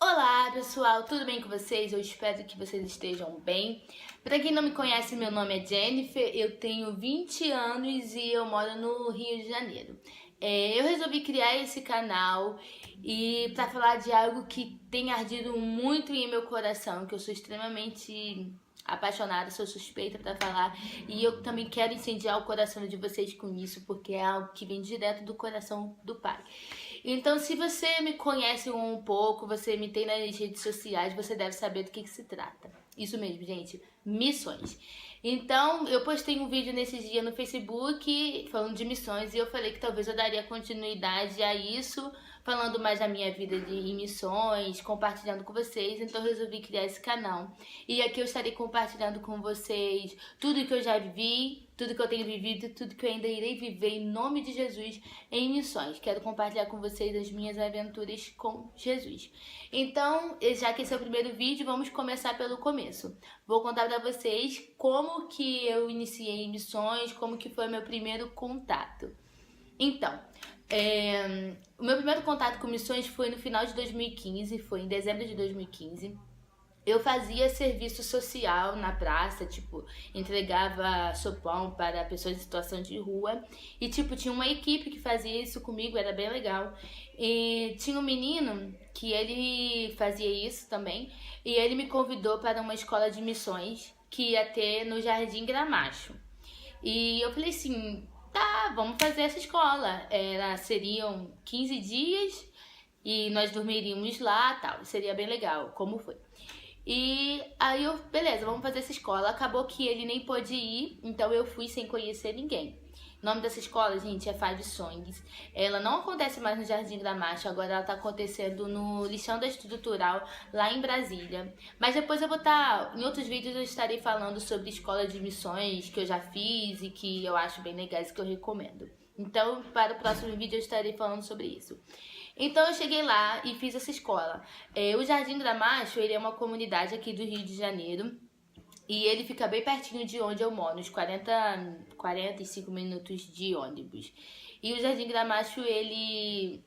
Olá pessoal, tudo bem com vocês? Eu espero que vocês estejam bem. Para quem não me conhece, meu nome é Jennifer, eu tenho 20 anos e eu moro no Rio de Janeiro. Eu resolvi criar esse canal e para falar de algo que tem ardido muito em meu coração, que eu sou extremamente apaixonada, sou suspeita para falar e eu também quero incendiar o coração de vocês com isso, porque é algo que vem direto do coração do Pai. Então, se você me conhece um pouco, você me tem nas redes sociais, você deve saber do que se trata. Isso mesmo, gente, missões. Então, eu postei um vídeo nesses dias no Facebook falando de missões e eu falei que talvez eu daria continuidade a isso, falando mais da minha vida em missões, compartilhando com vocês. Então, eu resolvi criar esse canal. E aqui eu estarei compartilhando com vocês tudo que eu já vi, tudo que eu tenho vivido, tudo que eu ainda irei viver em nome de Jesus em missões. Quero compartilhar com vocês as minhas aventuras com Jesus. Então, já que esse é o primeiro vídeo, vamos começar pelo começo. Vou contar para vocês como que eu iniciei em missões, como que foi meu primeiro contato. Então, o meu primeiro contato com missões foi no final de 2015, foi em dezembro de 2015. Eu fazia serviço social na praça, tipo, entregava sopão para pessoas em situação de rua. E, tipo, tinha uma equipe que fazia isso comigo, era bem legal. E tinha um menino que ele fazia isso também. E ele me convidou para uma escola de missões que ia ter no Jardim Gramacho. E eu falei assim, tá, vamos fazer essa escola. Seriam 15 dias e nós dormiríamos lá, tal. Seria bem legal, como foi. E aí eu, beleza, vamos fazer essa escola. Acabou que ele nem pôde ir, então eu fui sem conhecer ninguém. O nome dessa escola, gente, é Five Songs. Ela não acontece mais no Jardim Gramacho, agora ela tá acontecendo no Lixão da Estrutural, lá em Brasília. Mas depois eu vou estar, em outros vídeos eu estarei falando sobre escola de missões que eu já fiz e que eu acho bem legais e que eu recomendo. Então, para o próximo vídeo eu estarei falando sobre isso. Então eu cheguei lá e fiz essa escola. O Jardim Gramacho, ele é uma comunidade aqui do Rio de Janeiro. E ele fica bem pertinho de onde eu moro, uns 45 minutos de ônibus. E o Jardim Gramacho, ele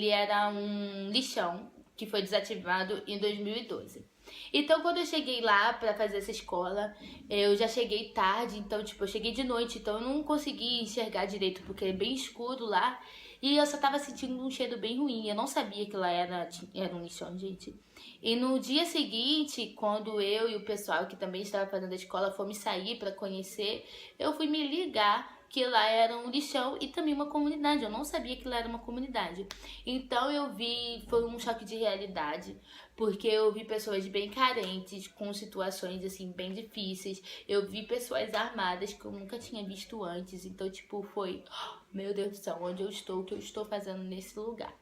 era um lixão que foi desativado em 2012. Então, quando eu cheguei lá pra fazer essa escola, eu já cheguei tarde, então, tipo, eu cheguei de noite, então eu não consegui enxergar direito, porque é bem escuro lá. E eu só tava sentindo um cheiro bem ruim, eu não sabia que lá era um lixão, gente. E no dia seguinte, quando eu e o pessoal que também estava fazendo a escola fomos sair para conhecer, eu fui me ligar que lá era um lixão e também uma comunidade. Eu não sabia que lá era uma comunidade. Então eu vi, foi um choque de realidade, porque eu vi pessoas bem carentes, com situações assim bem difíceis. Eu vi pessoas armadas que eu nunca tinha visto antes. Então, tipo, foi, meu Deus do céu, onde eu estou, o que eu estou fazendo nesse lugar?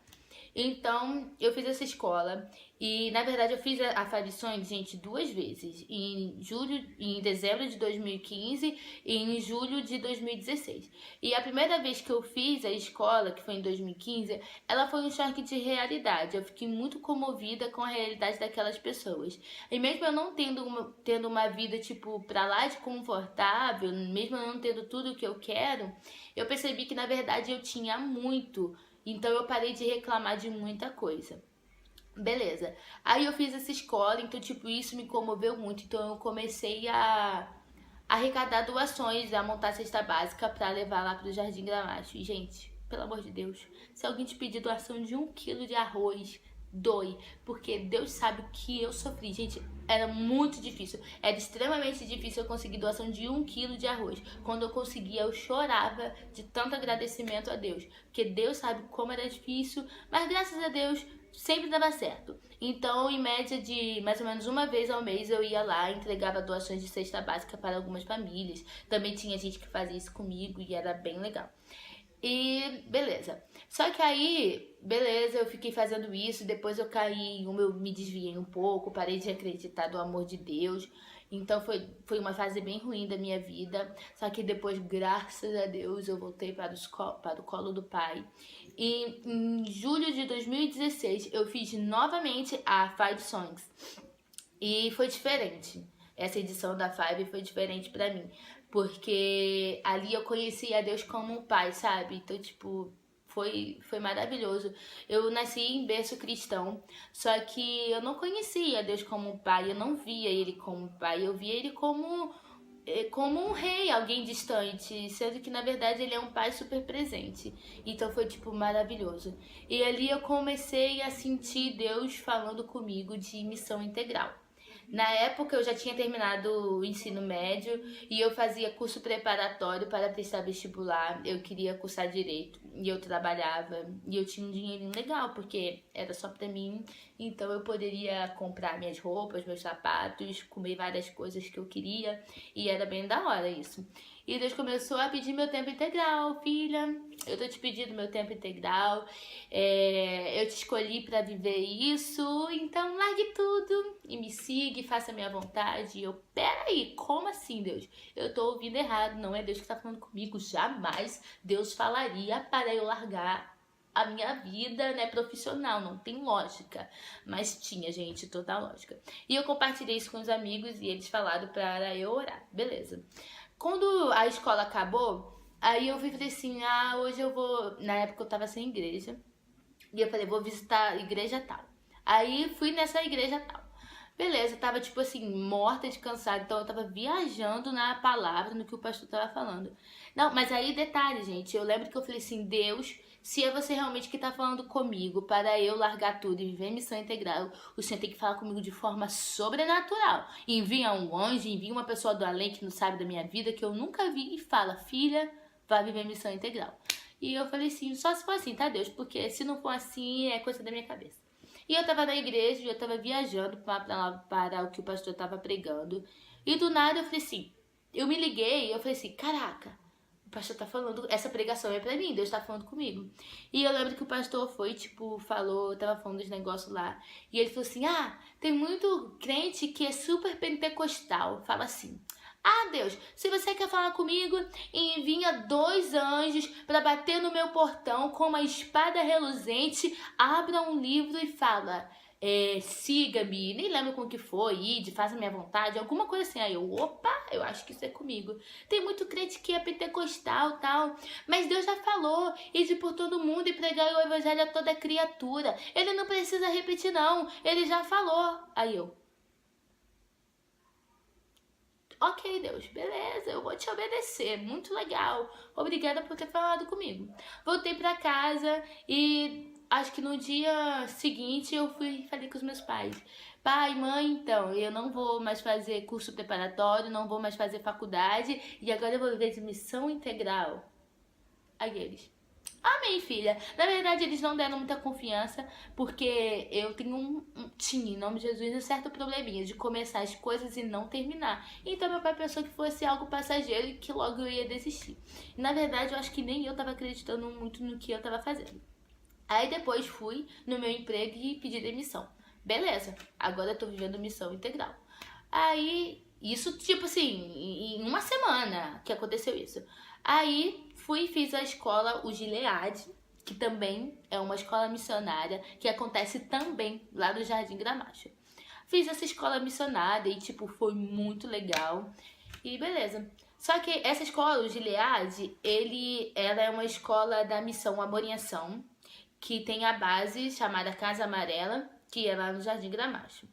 Então, eu fiz essa escola e, na verdade, eu fiz a Five Songs, gente, 2 vezes. Em dezembro de 2015 e em julho de 2016. E a primeira vez que eu fiz a escola, que foi em 2015, ela foi um choque de realidade. Eu fiquei muito comovida com a realidade daquelas pessoas. E mesmo eu não tendo uma vida, tipo, pra lá de confortável, mesmo eu não tendo tudo o que eu quero, eu percebi que, na verdade, eu tinha muito. Então eu parei de reclamar de muita coisa. Beleza. Aí eu fiz essa escola, então tipo, isso me comoveu muito. Então eu comecei a arrecadar doações, a montar cesta básica pra levar lá pro Jardim Gramacho. E, gente, pelo amor de Deus, se alguém te pedir doação de 1 quilo de arroz, doe, porque Deus sabe o que eu sofri, gente, era muito difícil, era extremamente difícil eu conseguir doação de 1 quilo de arroz. Quando eu conseguia, eu chorava de tanto agradecimento a Deus, porque Deus sabe como era difícil, mas graças a Deus sempre dava certo. Então, em média de mais ou menos uma vez ao mês, eu ia lá e entregava doações de cesta básica para algumas famílias. Também tinha gente que fazia isso comigo e era bem legal. E beleza. Só que aí, beleza, eu fiquei fazendo isso, depois eu caí, eu me desviei um pouco, parei de acreditar do amor de Deus. Então foi uma fase bem ruim da minha vida. Só que depois, graças a Deus, eu voltei para o colo do Pai. E em julho de 2016, eu fiz novamente a Five Songs. E foi diferente. Essa edição da Five foi diferente pra mim. Porque ali eu conheci a Deus como um pai, sabe? Então, tipo, Foi maravilhoso. Eu nasci em berço cristão, só que eu não conhecia Deus como pai, eu não via ele como pai, eu via ele como um rei, alguém distante, sendo que na verdade ele é um pai super presente. Então foi tipo maravilhoso. E ali eu comecei a sentir Deus falando comigo de missão integral. Na época eu já tinha terminado o ensino médio e eu fazia curso preparatório para prestar vestibular. Eu queria cursar direito e eu trabalhava e eu tinha um dinheirinho legal porque era só pra mim. Então eu poderia comprar minhas roupas, meus sapatos, comer várias coisas que eu queria e era bem da hora isso. E Deus começou a pedir meu tempo integral, filha. Eu tô te pedindo meu tempo integral. Eu te escolhi pra viver isso, então largue tudo e me siga e faça a minha vontade. E eu, peraí, como assim, Deus? Eu tô ouvindo errado, não é Deus que tá falando comigo. Jamais Deus falaria para eu largar a minha vida, né, profissional, não tem lógica. Mas tinha, gente, total lógica. E eu compartilhei isso com os amigos e eles falaram para eu orar, beleza. Quando a escola acabou, aí eu falei assim, hoje eu vou... Na época eu tava sem igreja. E eu falei, vou visitar a igreja tal. Aí fui nessa igreja tal. Beleza, eu tava tipo assim, morta de cansado. Então eu tava viajando na palavra, no que o pastor tava falando. Não, mas aí detalhe, gente. Eu lembro que eu falei assim, Deus, se é você realmente que tá falando comigo para eu largar tudo e viver missão integral, o Senhor tem que falar comigo de forma sobrenatural. Envia um anjo, envia uma pessoa do além que não sabe da minha vida, que eu nunca vi, e fala, filha, vai viver missão integral. E eu falei assim, só se for assim, tá, Deus? Porque se não for assim, é coisa da minha cabeça. E eu tava na igreja, eu tava viajando para o que o pastor tava pregando. E do nada eu falei assim, eu me liguei e eu falei assim, caraca, o pastor tá falando, essa pregação é pra mim, Deus tá falando comigo. E eu lembro que o pastor foi, tipo, falou, tava falando dos negócios lá. E ele falou assim, tem muito crente que é super pentecostal. Fala assim, Deus, se você quer falar comigo, envia 2 anjos para bater no meu portão com uma espada reluzente, abra um livro e fala, siga-me, nem lembro com o que foi, ide, faça minha vontade, alguma coisa assim. Aí eu, opa, eu acho que isso é comigo. Tem muito crente que é pentecostal e tal, mas Deus já falou, ide por todo mundo e pregar o evangelho a toda criatura. Ele não precisa repetir não, ele já falou. Aí eu, ok, Deus, beleza, eu vou te obedecer, muito legal, obrigada por ter falado comigo. Voltei pra casa e acho que no dia seguinte eu falei com os meus pais. Pai, mãe, então, eu não vou mais fazer curso preparatório, não vou mais fazer faculdade e agora eu vou viver de missão integral. Aí eles, amém, filha. Na verdade, eles não deram muita confiança, porque eu tinha, em nome de Jesus, um certo probleminha de começar as coisas e não terminar. Então, meu pai pensou que fosse algo passageiro e que logo eu ia desistir. E, na verdade, eu acho que nem eu tava acreditando muito no que eu tava fazendo. Aí, depois, fui no meu emprego e pedi demissão. Beleza, agora eu tô vivendo missão integral. Aí, isso, tipo assim, em uma semana que aconteceu isso. Aí, fui e fiz a escola, o Gilead, que também é uma escola missionária, que acontece também lá no Jardim Gramacho. Fiz essa escola missionária e, tipo, foi muito legal. E beleza. Só que essa escola, o Gilead, ela é uma escola da missão Amor em Ação, que tem a base chamada Casa Amarela, que é lá no Jardim Gramacho.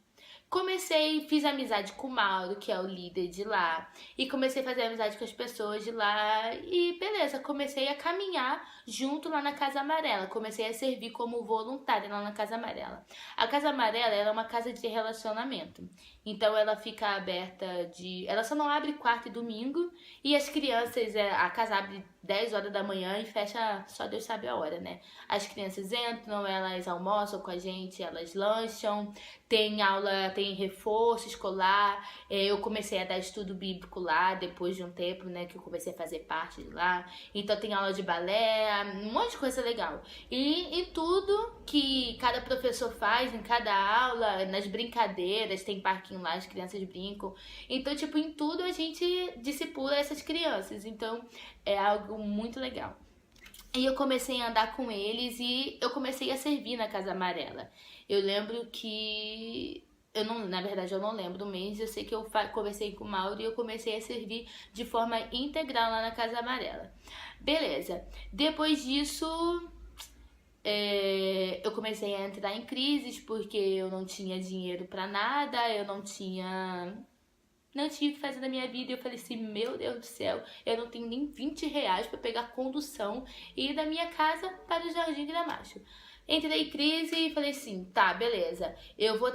Fiz amizade com o Mauro, que é o líder de lá, e comecei a fazer amizade com as pessoas de lá, e beleza, comecei a caminhar junto lá na Casa Amarela, comecei a servir como voluntária lá na Casa Amarela. A Casa Amarela é uma casa de relacionamento, então ela fica aberta ela só não abre quarta e domingo, e as crianças, a casa abre 10 horas da manhã e fecha, só Deus sabe a hora, né? As crianças entram, elas almoçam com a gente, elas lancham, tem aula, tem reforço escolar. Eu comecei a dar estudo bíblico lá depois de um tempo, né, que eu comecei a fazer parte de lá. Então tem aula de balé, um monte de coisa legal. E em tudo que cada professor faz, em cada aula, nas brincadeiras, tem parquinho lá, as crianças brincam. Então, tipo, em tudo a gente discipula essas crianças. Então, é algo muito legal. E eu comecei a andar com eles e eu comecei a servir na Casa Amarela. Eu lembro que... na verdade, eu não lembro o mês. Eu sei que eu conversei com o Mauro e eu comecei a servir de forma integral lá na Casa Amarela. Beleza. Depois disso, eu comecei a entrar em crises porque eu não tinha dinheiro pra nada, eu não tinha o que fazer na minha vida. E eu falei assim, meu Deus do céu, eu não tenho nem 20 reais pra pegar condução e ir da minha casa para o Jardim Gramacho. Entrei em crise e falei assim, tá, beleza, eu vou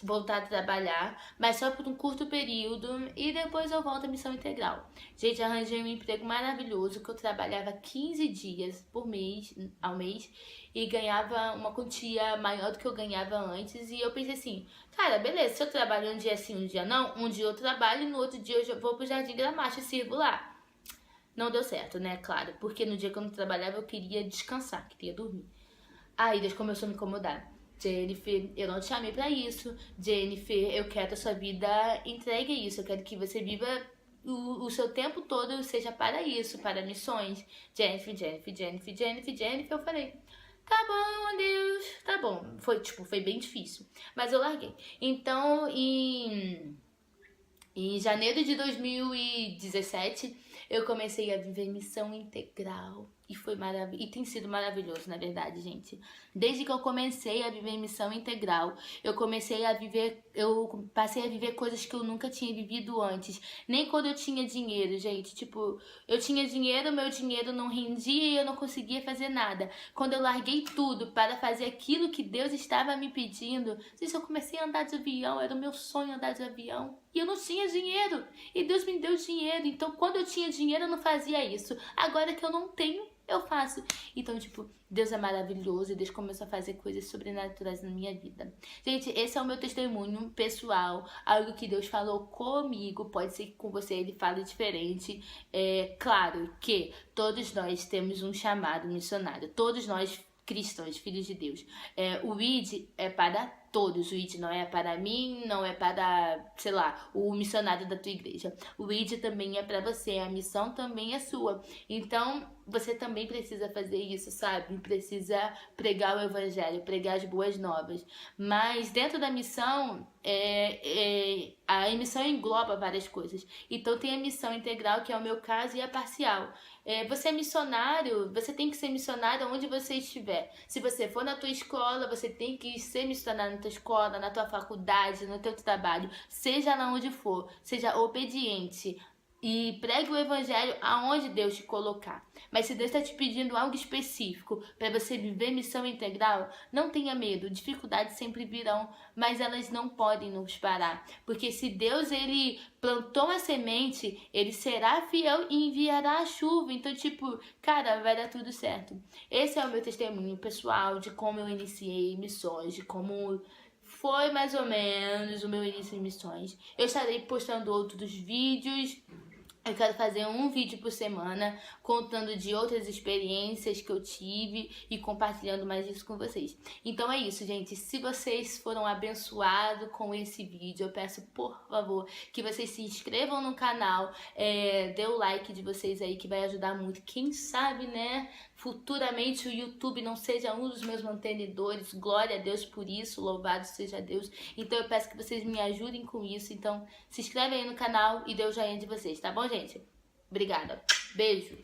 voltar a trabalhar, mas só por um curto período e depois eu volto à missão integral. Gente, arranjei um emprego maravilhoso que eu trabalhava 15 dias por mês, ao mês, e ganhava uma quantia maior do que eu ganhava antes. E eu pensei assim, cara, beleza, se eu trabalho um dia sim, um dia não, um dia eu trabalho e no outro dia eu já vou pro Jardim Gramacho e sirvo lá. Não deu certo, né? Claro, porque no dia que eu não trabalhava eu queria descansar, queria dormir. Aí Deus começou a me incomodar. Jennifer, eu não te chamei pra isso. Jennifer, eu quero a sua vida entregue a isso. Eu quero que você viva o seu tempo todo seja para isso, para missões. Jennifer, Jennifer, Jennifer, Jennifer, Jennifer. Eu falei, tá bom, Deus, tá bom. Foi bem difícil, mas eu larguei. Então, em janeiro de 2017, eu comecei a viver missão integral. E foi maravilhoso. E tem sido maravilhoso, na verdade, gente. Desde que eu comecei a viver missão integral, eu passei a viver coisas que eu nunca tinha vivido antes. Nem quando eu tinha dinheiro, gente. Tipo, eu tinha dinheiro, meu dinheiro não rendia e eu não conseguia fazer nada. Quando eu larguei tudo para fazer aquilo que Deus estava me pedindo, gente, eu comecei a andar de avião, era o meu sonho andar de avião. E eu não tinha dinheiro. E Deus me deu dinheiro. Então, quando eu tinha dinheiro, eu não fazia isso. Agora que eu não tenho, eu faço. Então, tipo, Deus é maravilhoso e Deus começou a fazer coisas sobrenaturais na minha vida. Gente, esse é o meu testemunho pessoal, algo que Deus falou comigo. Pode ser que com você ele fale diferente. É claro que todos nós temos um chamado missionário. Todos nós cristãos, filhos de Deus. O ID é para todos. O ID não é para mim, não é para, sei lá, o missionário da tua igreja. O ID também é para você, a missão também é sua. Então, você também precisa fazer isso, sabe? Precisa pregar o evangelho, pregar as boas novas. Mas dentro da missão, a missão engloba várias coisas. Então tem a missão integral, que é o meu caso, e a parcial. Você é missionário, você tem que ser missionário onde você estiver. Se você for na tua escola, você tem que ser missionário na tua escola, na tua faculdade, no teu trabalho. Seja lá onde for, seja obediente. E pregue o evangelho aonde Deus te colocar. Mas se Deus está te pedindo algo específico para você viver missão integral, não tenha medo. Dificuldades sempre virão, mas elas não podem nos parar. Porque se Deus ele plantou a semente, ele será fiel e enviará a chuva. Então, tipo, cara, vai dar tudo certo. Esse é o meu testemunho pessoal de como eu iniciei missões, de como foi mais ou menos o meu início em missões. Eu estarei postando outros vídeos. Eu quero fazer um vídeo por semana contando de outras experiências que eu tive e compartilhando mais isso com vocês. Então é isso, gente. Se vocês foram abençoados com esse vídeo, eu peço, por favor, que vocês se inscrevam no canal, dê o like de vocês aí, que vai ajudar muito. Quem sabe, né, futuramente o YouTube não seja um dos meus mantenedores. Glória a Deus por isso, louvado seja Deus. Então eu peço que vocês me ajudem com isso. Então se inscreve aí no canal e dê o joinha de vocês, tá bom, gente? Obrigada. Beijo.